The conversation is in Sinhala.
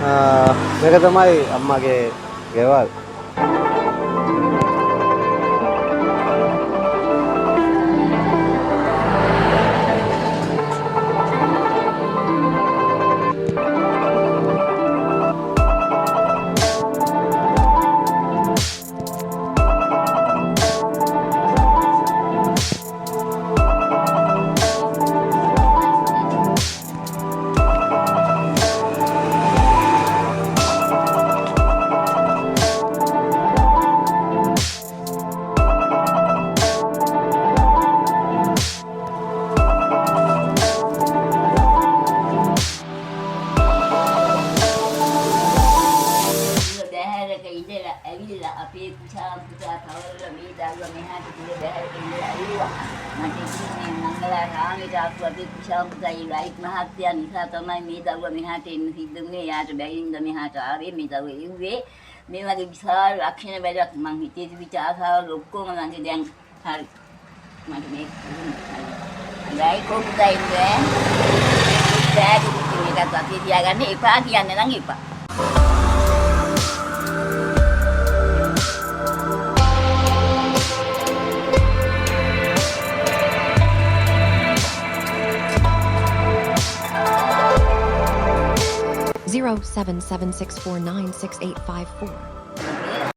මේක තමයි අම්මගේ ගෙවල්. දැහැරක ඉඳලා ඇවිල්ලා අපේ පුතා තවරලා මේ දරුවා මෙහාට ගිහලා දැහැරක ඉඳලා ඇවිල්ලා මට ඉන්නේ මංගලා රාමයට ආපු අපේ පුතා ලයිට් මහත්තයා නිසා තමයි මේ දරුවා මෙහාට එන්න සිද්ධ වුණේ. යාට බැරිින්ද මෙහාට ආවේ මේ දරුවා ඉුවේ. මේ වගේ විශාල ලක්ෂණ බැලක් මං හිතේ තිබිච්ච ආසාවල් ඔක්කොම නැන්ද දැන් හරි. මට මේ ලයිට් කොහොමද ඉන්නේ? බෑග් එකක් අපේ තියාගන්න එපා කියන්නේ නම් එපා. Zero seven seven 649 6854.